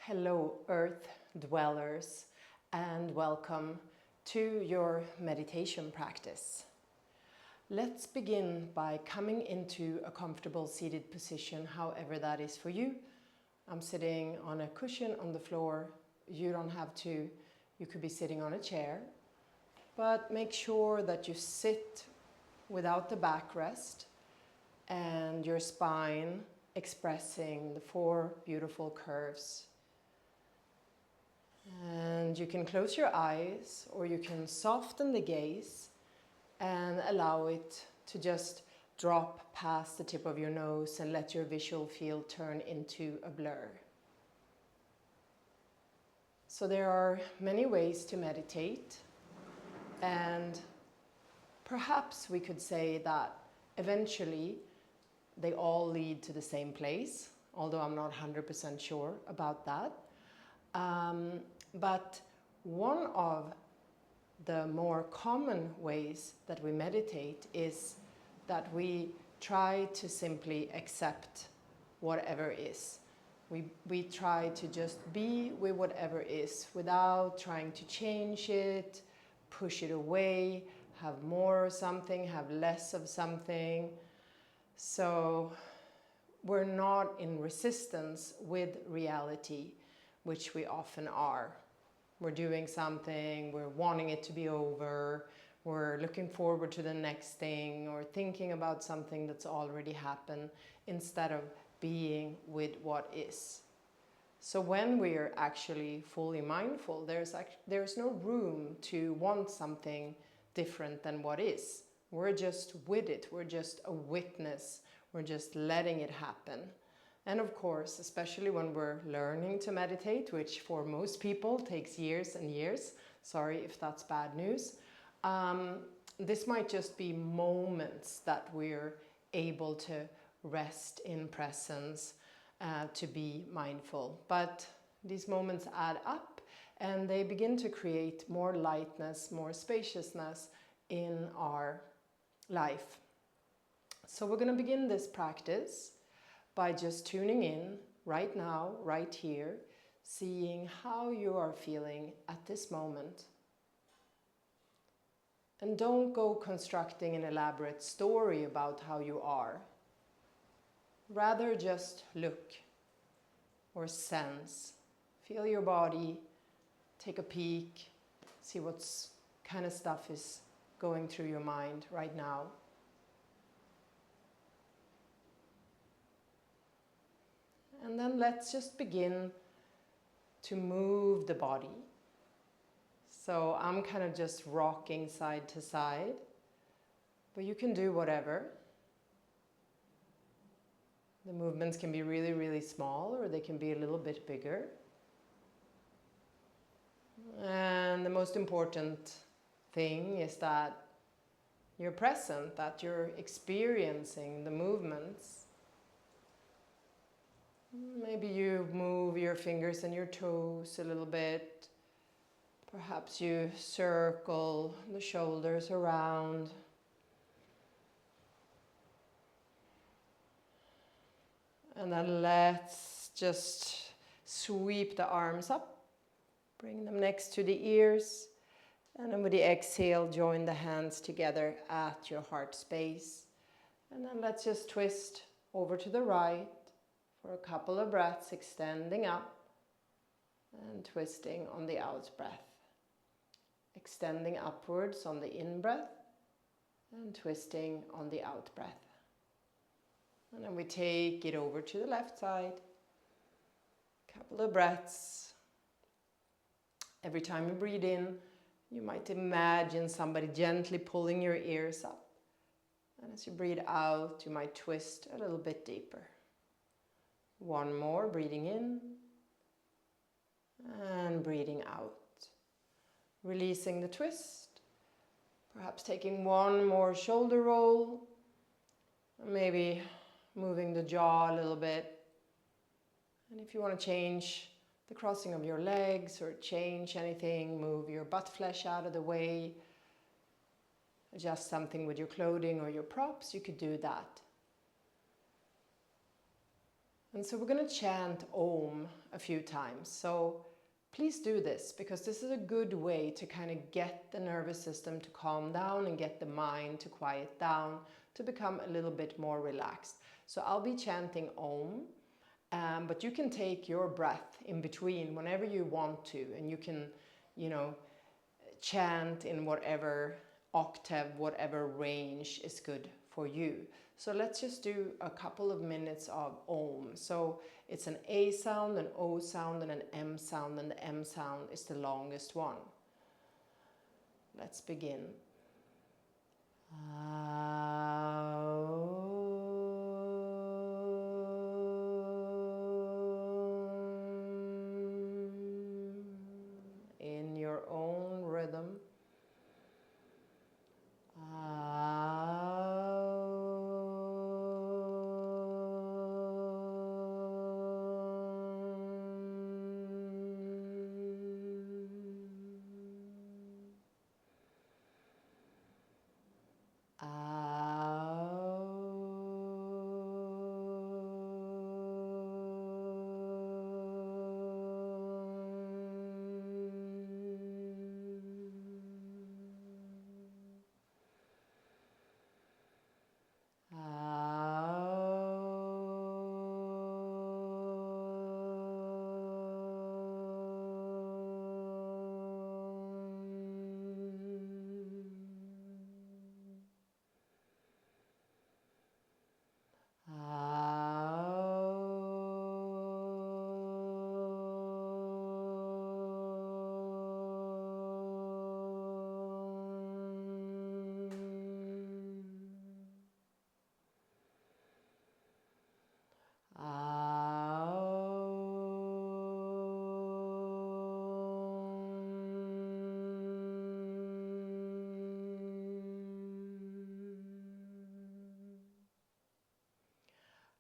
Hello, Earth dwellers, and welcome to your meditation practice. Let's begin by coming into a comfortable seated position, however that is for you. I'm sitting on a cushion on the floor. You don't have to. You could be sitting on a chair, but make sure that you sit without the backrest and your spine expressing the four beautiful curves. And you can close your eyes or you can soften the gaze and allow it to just drop past the tip of your nose and let your visual field turn into a blur. So there are many ways to meditate, and perhaps we could say that eventually they all lead to the same place, although I'm not 100% sure about that. But one of the more common ways that we meditate is that we try to simply accept whatever is. We try to just be with whatever is without trying to change it, push it away, have more of something, have less of something. So we're not in resistance with reality, which we often are. We're doing something, we're wanting it to be over, we're looking forward to the next thing, or thinking about something that's already happened instead of being with what is. So when we're actually fully mindful, there's no room to want something different than what is. We're just with it, we're just a witness, we're just letting it happen. And of course, especially when we're learning to meditate, which for most people takes years and years, sorry if that's bad news, this might just be moments that we're able to rest in presence, to be mindful. But these moments add up and they begin to create more lightness, more spaciousness in our life. So we're going to begin this practice by just tuning in right now, right here, seeing how you are feeling at this moment. And don't go constructing an elaborate story about how you are. Rather just look or sense. Feel your body, take a peek, see what kind of stuff is going through your mind right now. And then let's just begin to move the body. So I'm kind of just rocking side to side, but you can do whatever. The movements can be really, really small, or they can be a little bit bigger. And the most important thing is that you're present, that you're experiencing the movements. Maybe you move your fingers and your toes a little bit. Perhaps you circle the shoulders around. And then let's just sweep the arms up. Bring them next to the ears. And then with the exhale, join the hands together at your heart space. And then let's just twist over to the right. For a couple of breaths, extending up and twisting on the out breath. Extending upwards on the in breath and twisting on the out breath. And then we take it over to the left side. Couple of breaths. Every time you breathe in, you might imagine somebody gently pulling your ears up. And as you breathe out, you might twist a little bit deeper. One more, breathing in and breathing out. Releasing the twist. Perhaps taking one more shoulder roll. Maybe moving the jaw a little bit. And if you want to change the crossing of your legs or change anything, move your butt flesh out of the way. Adjust something with your clothing or your props, you could do that. And so we're going to chant Om a few times. So please do this, because this is a good way to kind of get the nervous system to calm down and get the mind to quiet down, to become a little bit more relaxed. So I'll be chanting Om, but you can take your breath in between whenever you want to, and you can, chant in whatever octave, whatever range is good for you. So let's just do a couple of minutes of Om. So it's an A sound, an O sound, and an M sound, and the M sound is the longest one. Let's begin. In your own rhythm.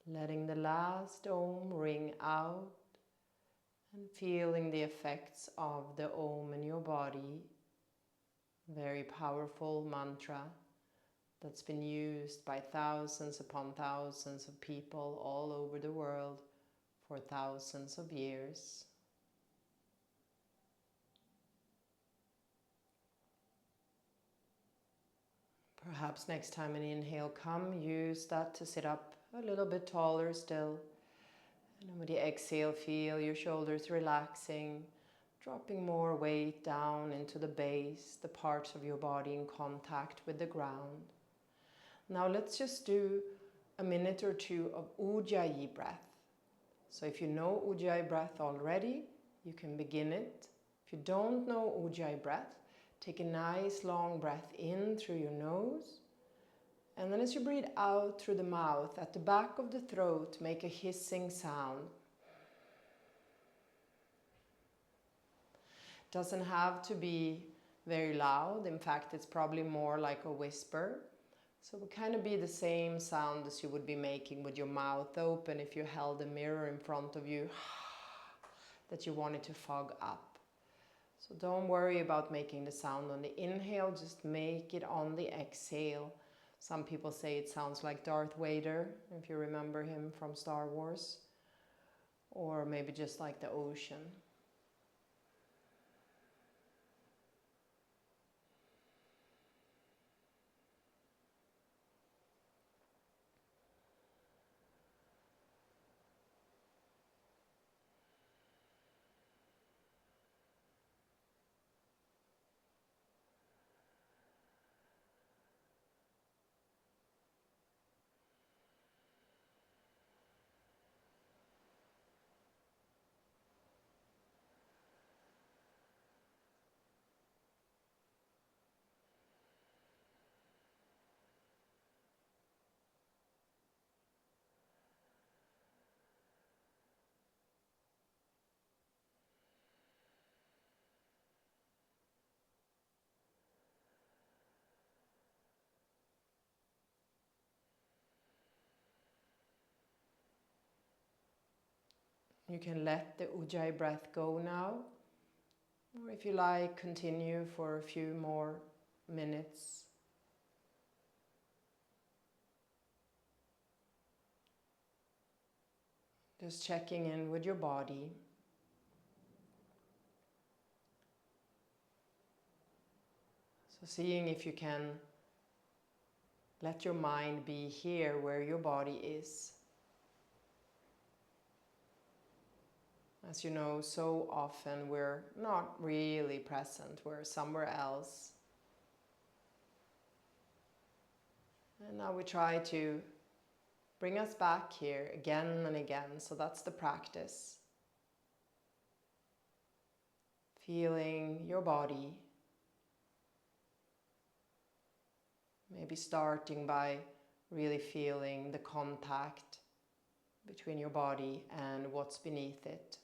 Letting the last Om ring out and feeling the effects of the Om in your body. Very powerful mantra that's been used by thousands upon thousands of people all over the world for thousands of years. Perhaps next time an inhale comes, use that to sit up a little bit taller still. And with the exhale, feel your shoulders relaxing, dropping more weight down into the base, the parts of your body in contact with the ground. Now let's just do a minute or two of Ujjayi breath. So if you know Ujjayi breath already, you can begin it. If you don't know Ujjayi breath, take a nice long breath in through your nose. And then as you breathe out through the mouth, at the back of the throat, make a hissing sound. Doesn't have to be very loud. In fact, it's probably more like a whisper. So it would kind of be the same sound as you would be making with your mouth open if you held a mirror in front of you that you wanted to fog up. So don't worry about making the sound on the inhale, just make it on the exhale. Some people say it sounds like Darth Vader, if you remember him from Star Wars, or maybe just like the ocean. You can let the Ujjayi breath go now, or if you like, continue for a few more minutes. Just checking in with your body. So seeing if you can let your mind be here where your body is. As you know, so often we're not really present, we're somewhere else. And now we try to bring us back here again and again, so that's the practice. Feeling your body. Maybe starting by really feeling the contact between your body and what's beneath it.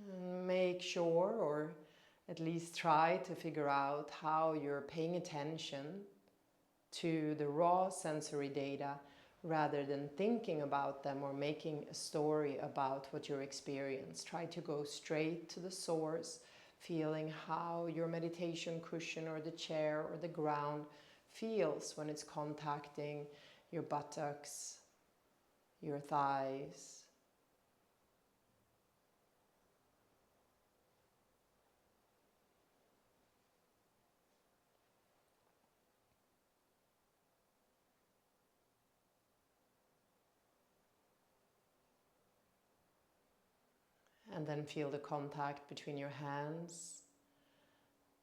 And make sure, or at least try to figure out how you're paying attention to the raw sensory data rather than thinking about them or making a story about what you experience. Try to go straight to the source, feeling how your meditation cushion or the chair or the ground feels when it's contacting your buttocks, your thighs. And then feel the contact between your hands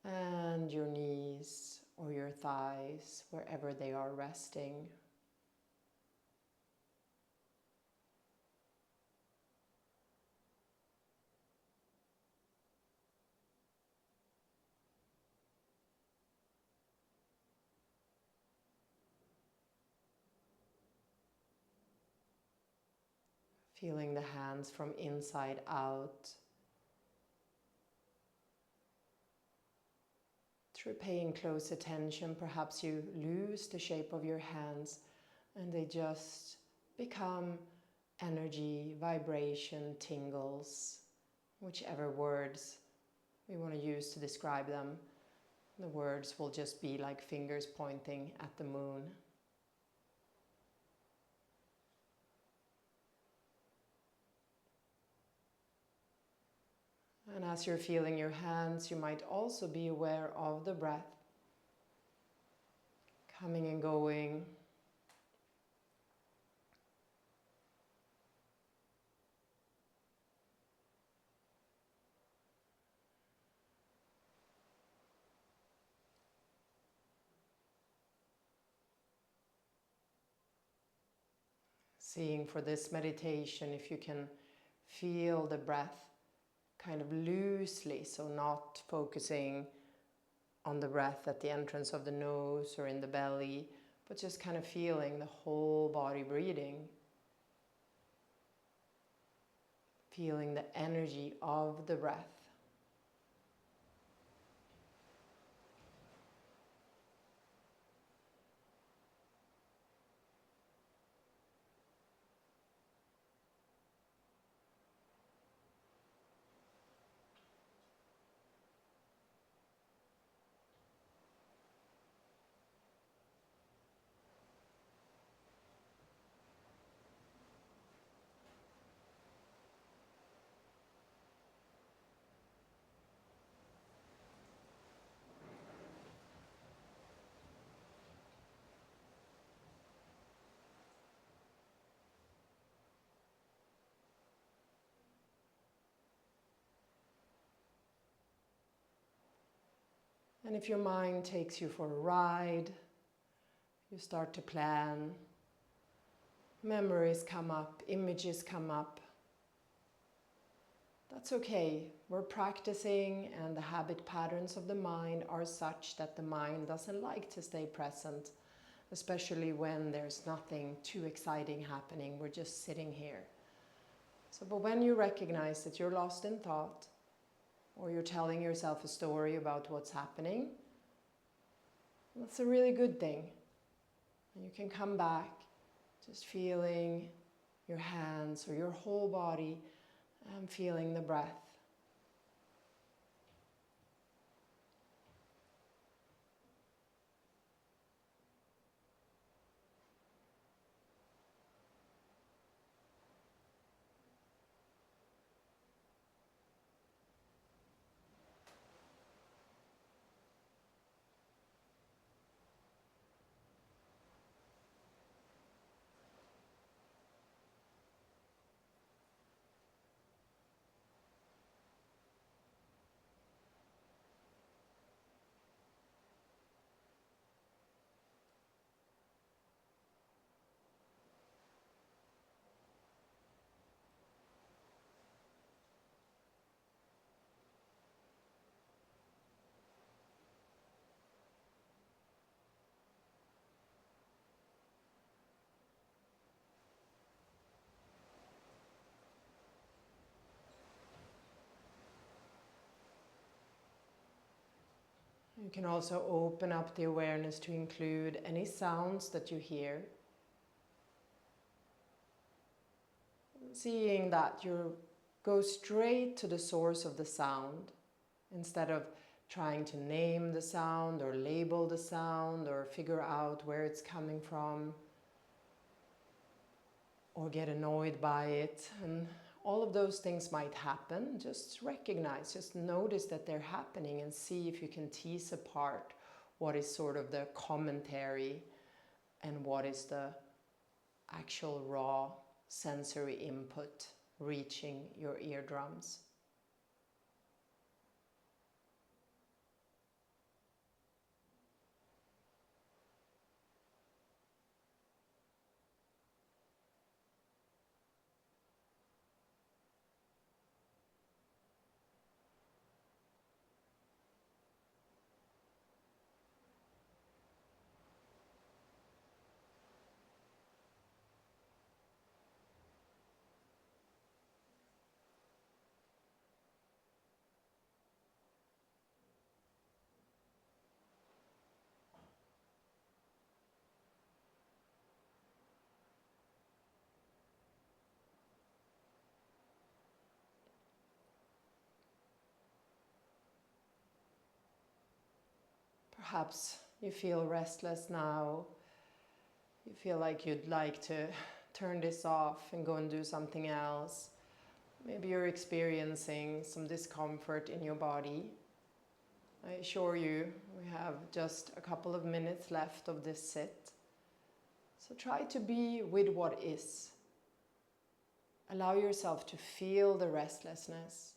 and your knees or your thighs, wherever they are resting. Feeling the hands from inside out. Through paying close attention, perhaps you lose the shape of your hands and they just become energy, vibration, tingles, whichever words we want to use to describe them. The words will just be like fingers pointing at the moon. And as you're feeling your hands, you might also be aware of the breath coming and going. Seeing for this meditation if you can feel the breath kind of loosely, so not focusing on the breath at the entrance of the nose or in the belly, but just kind of feeling the whole body breathing. Feeling the energy of the breath. And if your mind takes you for a ride, you start to plan, memories come up, images come up. That's okay. We're practicing, and the habit patterns of the mind are such that the mind doesn't like to stay present, especially when there's nothing too exciting happening. We're just sitting here. But when you recognize that you're lost in thought, or you're telling yourself a story about what's happening, that's a really good thing. And you can come back just feeling your hands or your whole body and feeling the breath. You can also open up the awareness to include any sounds that you hear. Seeing that you go straight to the source of the sound instead of trying to name the sound or label the sound or figure out where it's coming from or get annoyed by it. And all of those things might happen. Just recognize, just notice that they're happening and see if you can tease apart what is sort of the commentary and what is the actual raw sensory input reaching your eardrums. Perhaps you feel restless now. You feel like you'd like to turn this off and go and do something else. Maybe you're experiencing some discomfort in your body. I assure you, we have just a couple of minutes left of this sit. So try to be with what is. Allow yourself to feel the restlessness,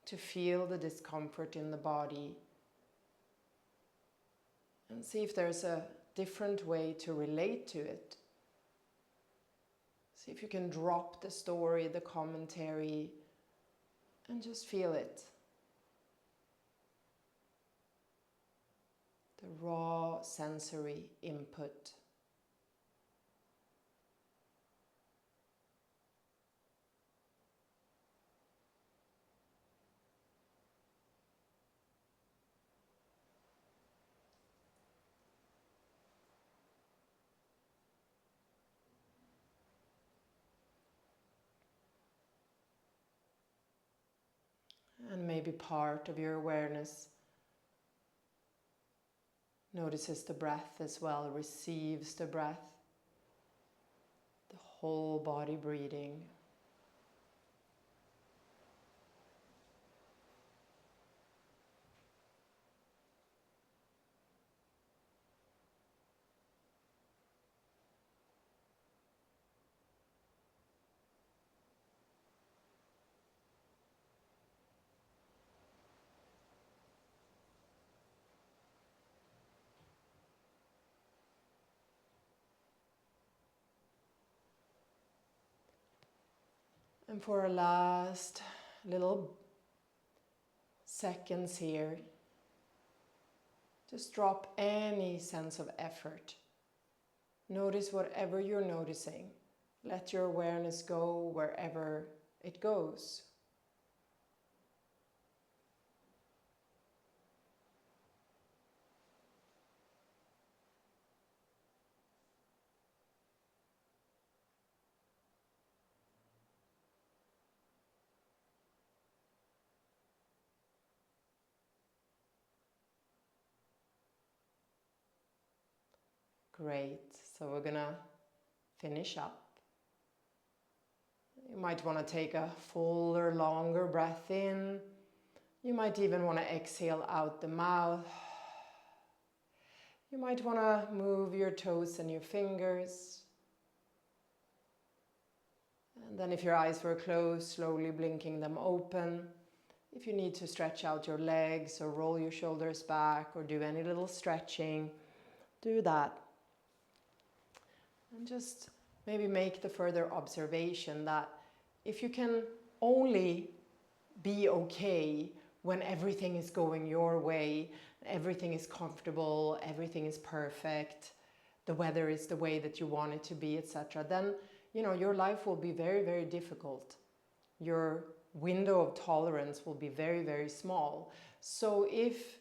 to feel the discomfort in the body, and see if there's a different way to relate to it. See if you can drop the story, the commentary, and just feel it. The raw sensory input. And maybe part of your awareness notices the breath as well, receives the breath, the whole body breathing. And for our last little seconds here, just drop any sense of effort. Notice whatever you're noticing. Let your awareness go wherever it goes. Great. So we're gonna finish up. You might want to take a fuller, longer breath in. You might even want to exhale out the mouth. You might want to move your toes and your fingers. And then if your eyes were closed, slowly blinking them open. If you need to stretch out your legs or roll your shoulders back or do any little stretching, do that. And just maybe make the further observation that if you can only be okay when everything is going your way, everything is comfortable, everything is perfect, the weather is the way that you want it to be, etc., then your life will be very, very difficult. Your window of tolerance will be very, very small. So if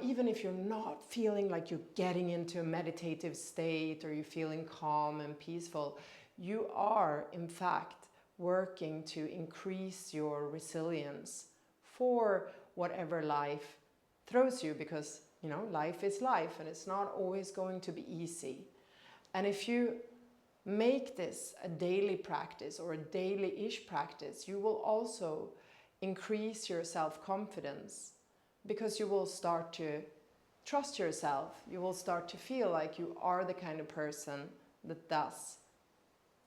even if you're not feeling like you're getting into a meditative state or you're feeling calm and peaceful, you are in fact working to increase your resilience for whatever life throws you, because life is life and it's not always going to be easy. And if you make this a daily practice or a daily-ish practice, you will also increase your self-confidence, because you will start to trust yourself. You will start to feel like you are the kind of person that does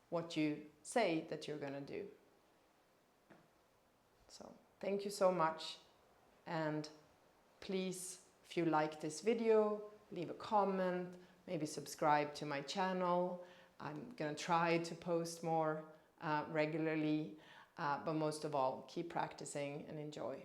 what you say that you're going to do. So thank you so much, and please, if you like this video, leave a comment, maybe subscribe to my channel. I'm going to try to post more regularly, but most of all, keep practicing and enjoy.